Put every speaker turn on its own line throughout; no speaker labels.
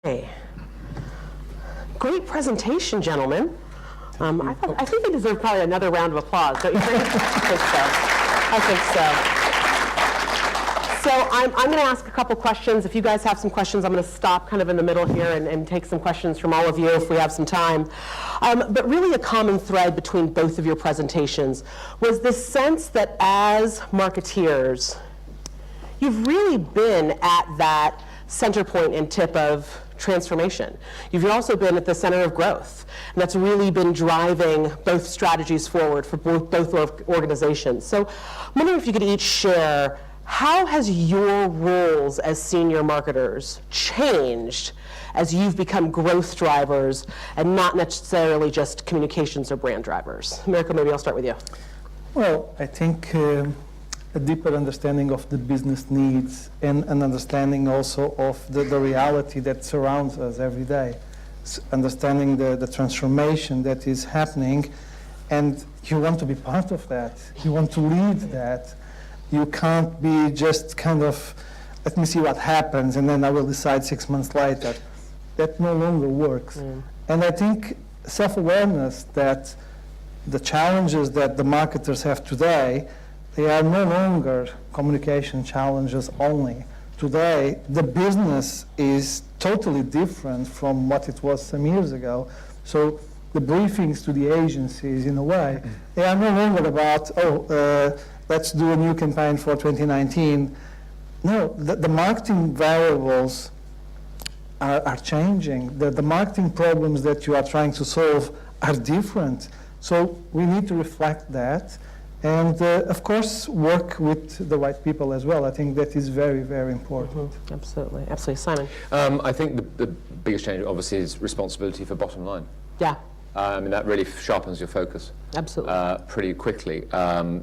Hey. Great presentation, gentlemen. I think they deserve probably another round of applause, don't you think? I think so. So I'm going to ask a couple questions. If you guys have some questions, I'm going to stop kind of in the middle here and take some questions from all of you if we have some time. But really a common thread between both of your presentations was this sense that as marketeers, you've really been at that center point and tip of transformation. You've also been at the center of growth, and that's really been driving both strategies forward for both organizations. So I'm wondering if you could each share, how has your roles as senior marketers changed as you've become growth drivers and not necessarily just communications or brand drivers? Americo, maybe I'll start with you.
Well, I think a deeper understanding of the business needs and an understanding also of the reality that surrounds us every day. Understanding the transformation that is happening, and you want to be part of that. You want to lead that. You can't be just kind of, let me see what happens and then I will decide 6 months later. That no longer works. And I think self-awareness that the challenges that the marketers have today, they are no longer communication challenges only. Today, the business is totally different from what it was some years ago. So the briefings to the agencies, in a way, they are no longer about, let's do a new campaign for 2019. No, the marketing variables are changing. The marketing problems that you are trying to solve are different. So we need to reflect that. And of course, work with the right people as well. I think that is very, very important.
Absolutely, absolutely. Simon?
I think the biggest change, obviously, is responsibility for bottom line.
Yeah.
I mean, that really sharpens your focus.
Absolutely.
Pretty quickly. I'm a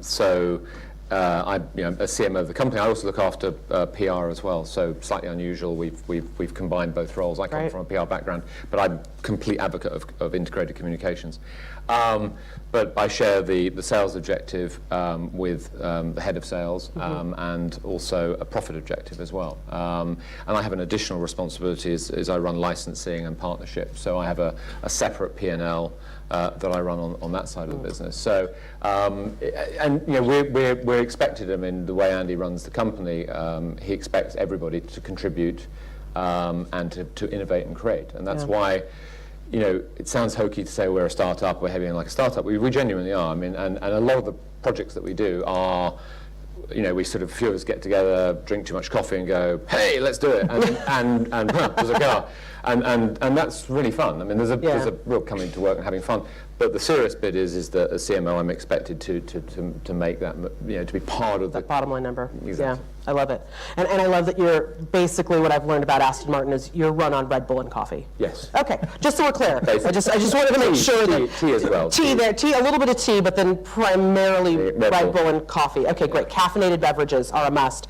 CMO of the company. I also look after PR as well. So slightly unusual. We've combined both roles. I come from a PR background, but I'm a complete advocate of integrated communications. But I share the sales objective with the head of sales and also a profit objective as well. And I have an additional responsibility as I run licensing and partnerships. So I have a separate P&L that I run on that side of the business. So, and you know, we're expected. I mean, the way Andy runs the company, he expects everybody to contribute and to innovate and create, and that's why. You know, it sounds hokey to say we're a startup, we're heavy like a startup. We genuinely are. I mean, and a lot of the projects that we do are, you know, we sort of, few of us get together, drink too much coffee and go, hey, let's do it, and there's a car. And that's really fun. I mean, there's a real coming to work and having fun. But the serious bit is that as CMO, I'm expected to make that, you know, to be part of the
bottom line number.
Exactly.
Yeah, I love it. And I love that you're, basically what I've learned about Aston Martin is you're run on Red Bull and coffee.
Yes.
Okay, just so we're clear. I just wanted to make sure that.
Tea as well.
Tea there, a little bit of tea, but then primarily Red Bull and coffee. Okay, great. Caffeinated beverages are a must.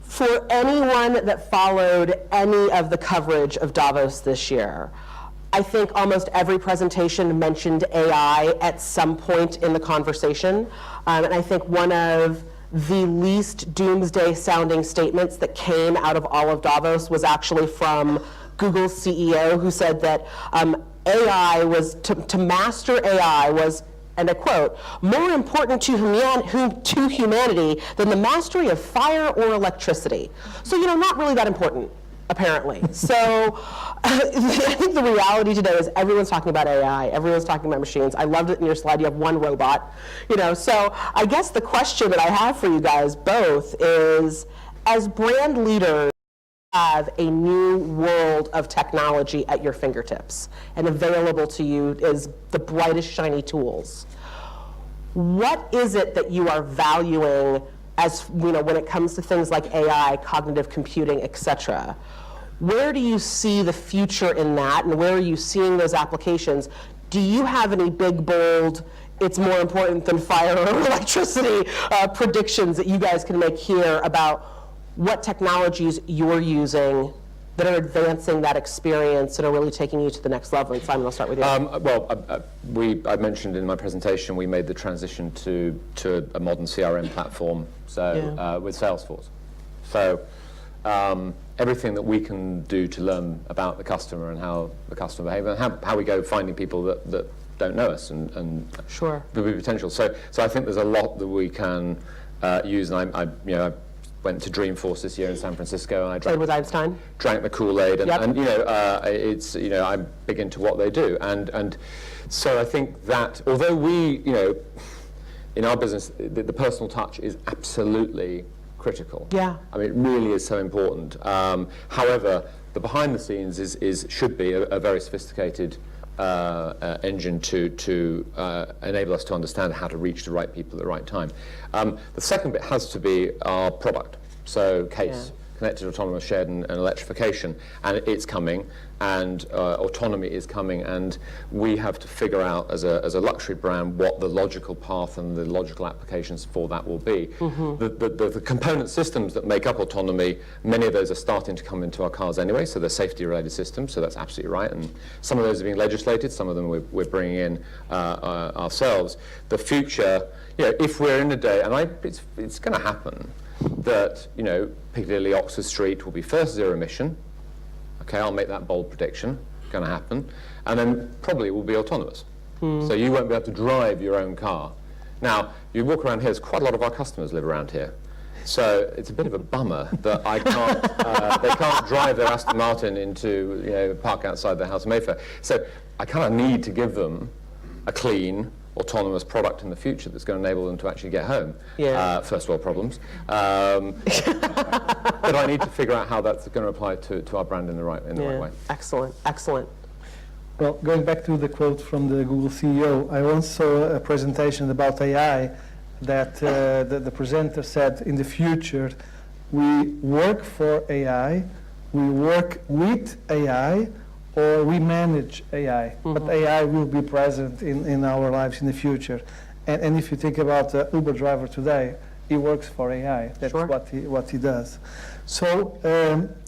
For anyone that followed any of the coverage of Davos this year, I think almost every presentation mentioned AI at some point in the conversation. And I think one of the least doomsday sounding statements that came out of all of Davos was actually from Google's CEO, who said that AI was, to master AI was, and I quote, more important to humanity than the mastery of fire or electricity. So, you know, not really that important, apparently. So I think the reality today is everyone's talking about AI, everyone's talking about machines. I loved it in your slide, you have one robot. You know, so I guess the question that I have for you guys both is, as brand leaders, have a new world of technology at your fingertips and available to you is the brightest shiny tools. What is it that you are valuing as, you know, when it comes to things like AI, cognitive computing, et cetera? Where do you see the future in that, and where are you seeing those applications? Do you have any big, bold, it's more important than fire or electricity predictions that you guys can make here about what technologies you're using that are advancing that experience and are really taking you to the next level? And Simon, I'll start with you.
I mentioned in my presentation we made the transition to a modern CRM platform, so with Salesforce. So everything that we can do to learn about the customer and how the customer behaves, and how we go finding people that don't know us and
Sure.
the potential. So I think there's a lot that we can use, and I went to Dreamforce this year in San Francisco, and I
Played with Einstein.
drank the Kool-Aid, and,
Yep.
and it's I'm big into what they do, and so I think that although we in our business the personal touch is absolutely critical.
Yeah.
I mean, it really is so important. However, the behind the scenes should be a very sophisticated engine to enable us to understand how to reach the right people at the right time. The second bit has to be our product. So CASE, Connected, Autonomous, Shared and Electrification, and it's coming, and autonomy is coming, and we have to figure out as a luxury brand what the logical path and the logical applications for that will be. The component systems that make up autonomy, many of those are starting to come into our cars anyway, so they're safety related systems, so that's absolutely right, and some of those are being legislated, some of them we're bringing in ourselves. The future, if we're in a day, and it's going to happen, that Piccadilly, Oxford Street will be first zero emission. Okay, I'll make that bold prediction. Going to happen, and then probably it will be autonomous. So you won't be able to drive your own car. Now you walk around here. There's quite a lot of our customers live around here, so it's a bit of a bummer that I can't. They can't drive their Aston Martin into park outside their house in Mayfair. So I kind of need to give them a clean, autonomous product in the future that's going to enable them to actually get home. First world problems. But I need to figure out how that's going to apply to our brand in the right way.
Excellent, excellent.
Well, going back to the quote from the Google CEO, I once saw a presentation about AI that the presenter said, in the future, we work for AI, we work with AI, or we manage AI. But AI will be present in our lives in the future. And if you think about the Uber driver today, he works for AI. That's what he does. So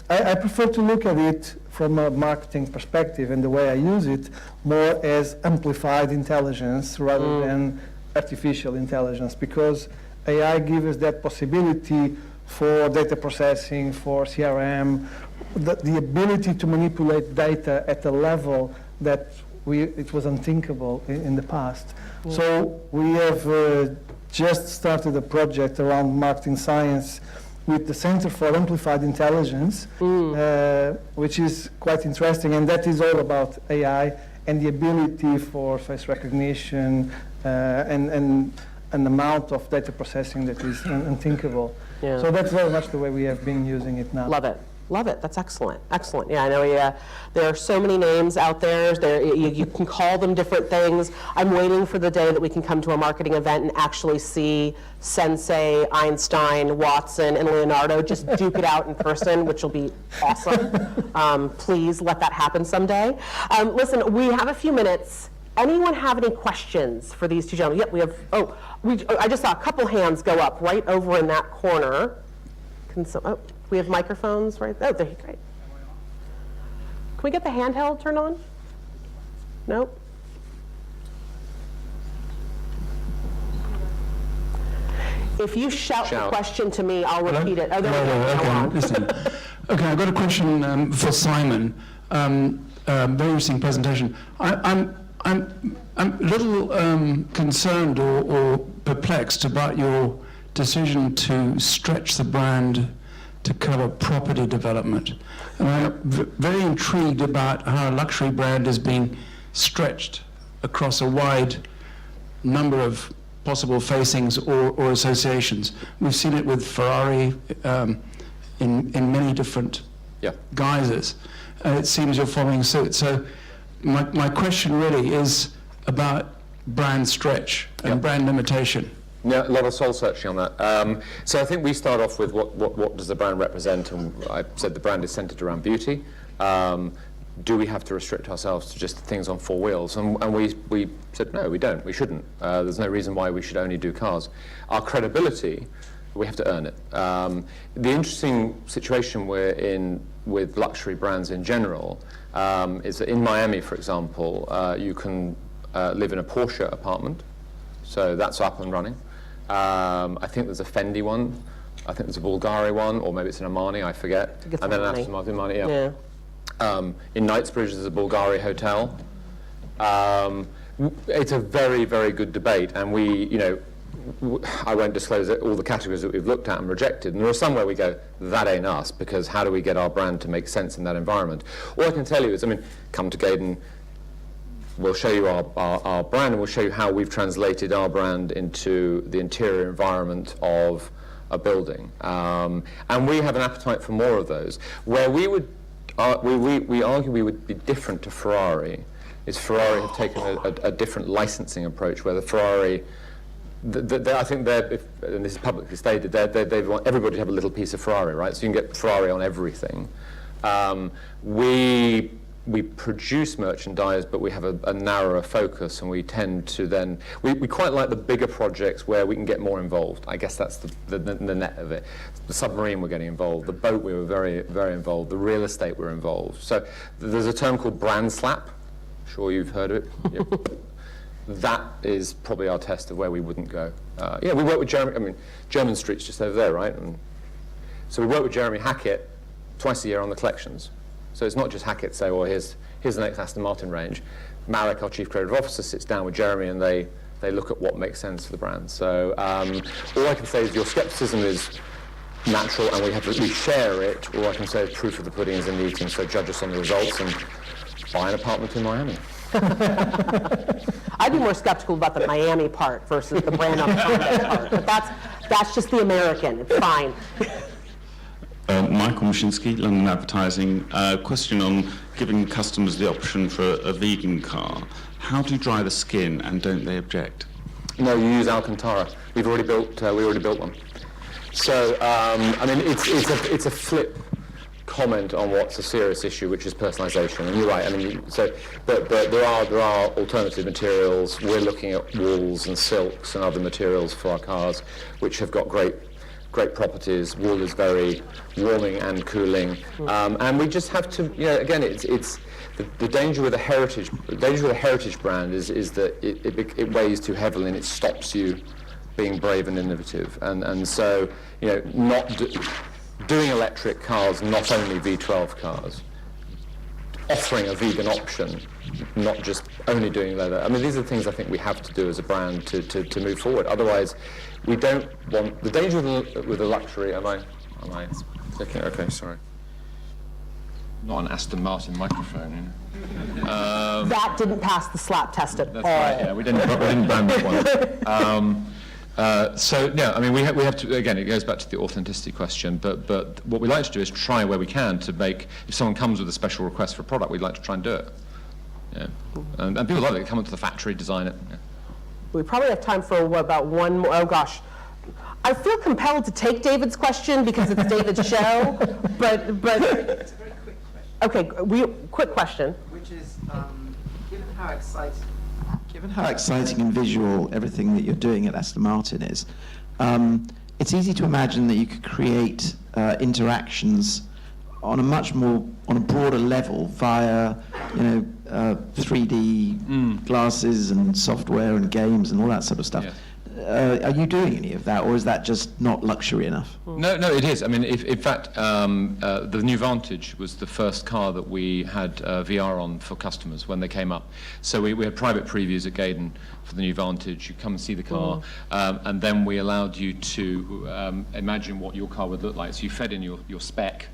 I prefer to look at it from a marketing perspective, and the way I use it more as amplified intelligence rather than artificial intelligence, because AI gives us that possibility for data processing, for CRM, the ability to manipulate data at a level that it was unthinkable in the past. So we have just started a project around marketing science with the Center for Amplified Intelligence, which is quite interesting, and that is all about AI and the ability for face recognition and an amount of data processing that is unthinkable. So that's very much the way we have been using it now.
Love it. Love it. That's excellent. Excellent. Yeah, I know there are so many names out there. You can call them different things. I'm waiting for the day that we can come to a marketing event and actually see Sensei, Einstein, Watson, and Leonardo just duke it out in person, which will be awesome. Please let that happen someday. Listen, we have a few minutes. Anyone have any questions for these two gentlemen? Yep, we have. I just saw a couple hands go up right over in that corner. We have microphones right there. Oh, great. Can we get the handheld turned on? Nope. If you shout the question to me, I'll repeat it. Oh, there we go.
Okay, listen. Okay, I've got a question for Simon. Very interesting presentation. I'm a little concerned or perplexed about your decision to stretch the brand to cover property development. And I'm very intrigued about how a luxury brand is being stretched across a wide number of possible facings or associations. We've seen it with Ferrari in many different guises. And it seems you're following suit. So my question really is about brand stretch and brand limitation.
Yeah, a lot of soul searching on that. So I think we start off with what does the brand represent, and I said the brand is centered around beauty. Do we have to restrict ourselves to just things on four wheels? And we said no, we don't. We shouldn't. There's no reason why we should only do cars. Our credibility, we have to earn it. The interesting situation we're in with luxury brands in general is that in Miami, for example, you can live in a Porsche apartment. So that's up and running. I think there's a Fendi one I think there's a Bulgari one, or maybe it's an Armani, I forget.
think it's
And then an
Armani.
Aston Martin Armani, yeah. In Knightsbridge, there's a Bulgari hotel. It's a very, very good debate, and I won't disclose all the categories that we've looked at and rejected, and there are some where we go, that ain't us, because how do we get our brand to make sense in that environment? All I can tell you is, come to Gaydon, we'll show you our brand, and we'll show you how we've translated our brand into the interior environment of a building. And we have an appetite for more of those. Where we argue we would be different to Ferrari, is Ferrari have taken a different licensing approach, where the Ferrari, I think they're, and this is publicly stated, they want everybody to have a little piece of Ferrari, right? So you can get Ferrari on everything. We produce merchandise, but we have a narrower focus, and we tend to then, we quite like the bigger projects where we can get more involved. I guess that's the net of it. The submarine we're getting involved, the boat we were very, very involved, the real estate we're involved. So there's a term called brand slap. Sure you've heard of it. Yep. That is probably our test of where we wouldn't go. We work with Jeremy, German Street's just over there, right? And so we work with Jeremy Hackett twice a year on the collections. So it's not just Hackett say, well, here's the next Aston Martin range. Marek, our Chief Creative Officer, sits down with Jeremy, and they look at what makes sense for the brand. So all I can say is your skepticism is natural, and we share it. All I can say is proof of the pudding is in the eating, so judge us on the results and buy an apartment in Miami.
I'd be more skeptical about the Miami part versus the brand on the part, but that's just the American. It's fine.
Michael Mashinsky, London Advertising. Question on giving customers the option for a vegan car. How do you dry the skin, and don't they object?
No, you use Alcantara. We already built one. So it's a flip comment on what's a serious issue, which is personalisation. And you're right. But there are alternative materials. We're looking at wools and silks and other materials for our cars, which have got great properties. Wool is very warming and cooling, and we just have to. Again, it's the danger with a heritage. The danger with a heritage brand is that it weighs too heavily and it stops you being brave and innovative. And so doing electric cars, not only V12 cars, offering a vegan option, not just only doing leather. These are the things I think we have to do as a brand to move forward. Otherwise, we don't want the danger with the luxury. Am I clicking? Okay, sorry. Not an Aston Martin microphone.
That didn't pass the slap test at all.
That's right. Yeah, we didn't brand that one. We have to. Again, it goes back to the authenticity question. But what we like to do is try where we can to make. If someone comes with a special request for a product, we'd like to try and do it. Yeah. And people love it. They come into the factory, design it. Yeah.
We probably have time for about one more. Oh gosh, I feel compelled to take David's question because it's David's show, but
it's a very quick question.
Okay, quick question.
Which is, given how exciting and visual everything that you're doing at Aston Martin is, it's easy to imagine that you could create interactions on a broader level via 3D glasses and software and games and all that sort of stuff.
Yes.
Are you doing any of that, or is that just not luxury enough?
No, it is. In fact, the new Vantage was the first car that we had VR on for customers when they came up. So we had private previews at Gaydon for the new Vantage. You come and see the car, and then we allowed you to imagine what your car would look like. So you fed in your spec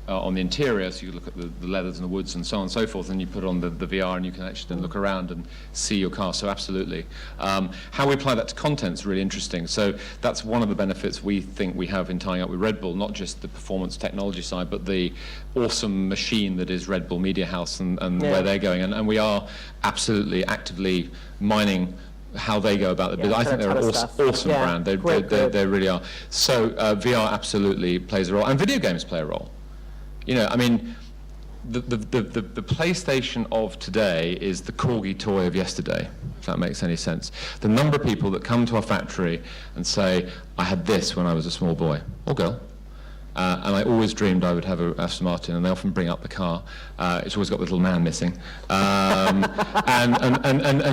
on the interior, so you look at the leathers and the woods and so on and so forth, and you put on the VR and you can actually then look around and see your car. So absolutely. How we apply that to content is really interesting. So that's one of the benefits we think we have in tying up with Red Bull, not just the performance technology side, but the awesome machine that is Red Bull Media House and where they're going. And we are absolutely actively mining how they go about it. But I think they're an awesome brand. They really are. So VR absolutely plays a role, and video games play a role. The PlayStation of today is the corgi toy of yesterday, if that makes any sense. The number of people that come to our factory and say, I had this when I was a small boy or girl, and I always dreamed I would have a Aston Martin, and they often bring up the car. It's always got the little man missing. And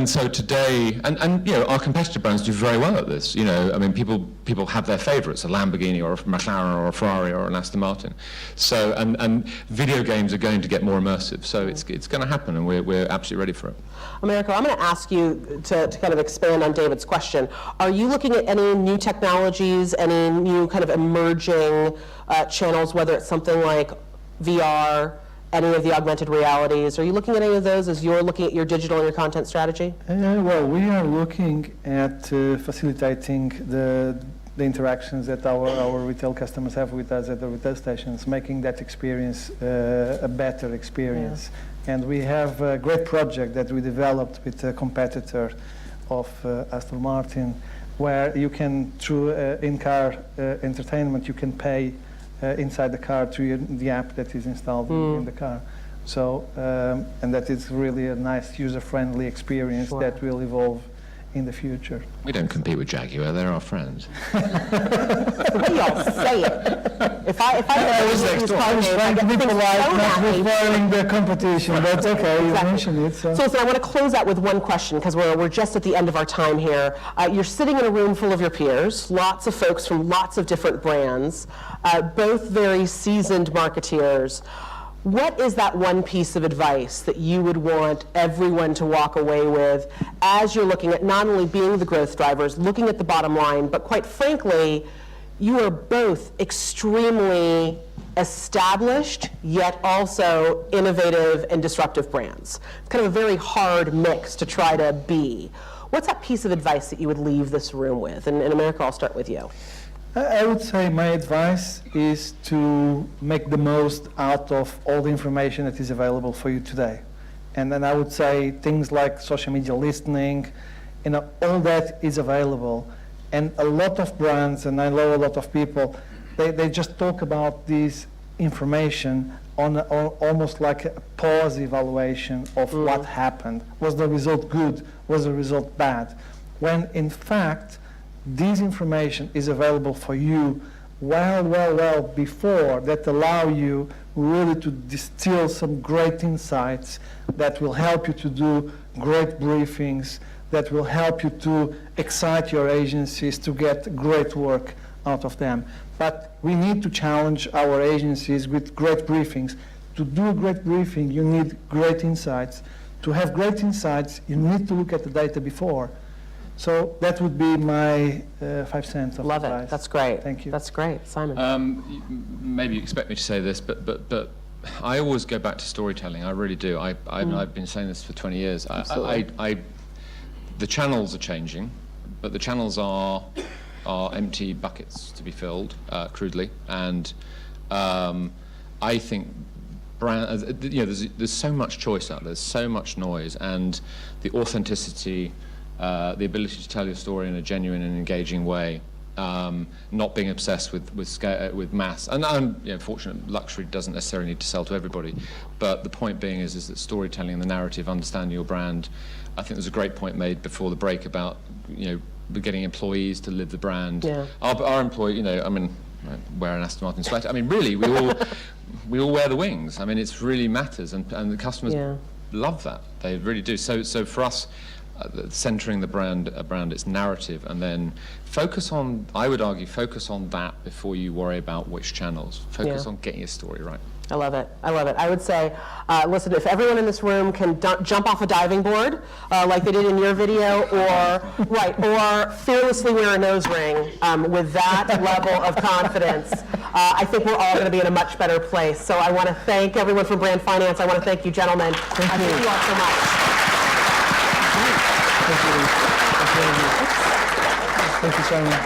so today, our competitor brands do very well at this. People people have their favourites, a Lamborghini or a McLaren or a Ferrari or an Aston Martin. So, and video games are going to get more immersive, so it's going to happen, and we're absolutely ready for it.
Americo, I'm going to ask you to kind of expand on David's question. Are you looking at any new technologies, any new kind of emerging channels, whether it's something like VR, any of the augmented realities? Are you looking at any of those as you're looking at your digital and your content strategy?
Well, we are looking at facilitating the interactions that our retail customers have with us at the retail stations, making that experience a better experience. Yeah. And we have a great project that we developed with a competitor of Aston Martin, where you can, through in-car entertainment, you can pay inside the car through the app that is installed in the car. So, and that is really a nice user-friendly experience that will evolve in the future.
We don't compete with Jaguar, they're our friends.
The way y'all say it. If I
was trying to be polite, not referring the competition, but okay, you mentioned it. So
listen, I want to close out with one question, because we're just at the end of our time here. You're sitting in a room full of your peers, lots of folks from lots of different brands, both very seasoned marketeers. What is that one piece of advice that you would want everyone to walk away with as you're looking at not only being the growth drivers, looking at the bottom line, but quite frankly, you are both extremely established, yet also innovative and disruptive brands. It's kind of a very hard mix to try to be. What's that piece of advice that you would leave this room with? And Americo, I'll start with you.
I would say my advice is to make the most out of all the information that is available for you today. And then I would say things like social media listening, all that is available. And a lot of brands, and I know a lot of people, they just talk about this information on almost like a pause evaluation of what happened. Was the result good? Was the result bad? When in fact, this information is available for you well before, that allow you really to distill some great insights that will help you to do great briefings, that will help you to excite your agencies to get great work out of them. But we need to challenge our agencies with great briefings. To do a great briefing, you need great insights. To have great insights, you need to look at the data before. So that would be my 5 cents of
Love
advice.
it. That's great.
Thank you.
That's great. Simon.
Maybe you expect me to say this, but I always go back to storytelling. I really do. I've been saying this for 20 years. The channels are changing, but the channels are empty buckets to be filled, crudely. And I think there's so much choice out there. There's so much noise, and the authenticity. The ability to tell your story in a genuine and engaging way, not being obsessed with mass. And I'm fortunate, luxury doesn't necessarily need to sell to everybody. But the point being is that storytelling and the narrative, understanding your brand. I think there's a great point made before the break about getting employees to live the brand. Yeah. Our employee, I wear an Aston Martin sweater. Really, we all wear the wings. it really matters, and the customers love that. They really do. So for us. Centering the brand, its narrative, and then I would argue, focus on that before you worry about which channels. Focus on getting your story right.
I love it. I love it. I would say, listen, if everyone in this room can jump off a diving board like they did in your video, or fearlessly wear a nose ring with that level of confidence, I think we're all going to be in a much better place. So I want to thank everyone from Brand Finance. I want to thank you, gentlemen. Thank you all so much.
Thank you so much.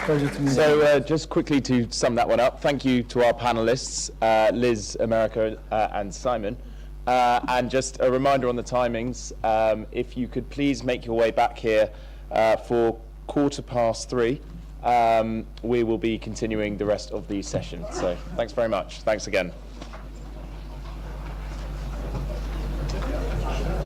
Pleasure to meet you.
So just quickly to sum that one up, thank you to our panelists, Liz, Americo, and Simon. And just a reminder on the timings, if you could please make your way back here for 3:15, we will be continuing the rest of the session. So thanks very much. Thanks again.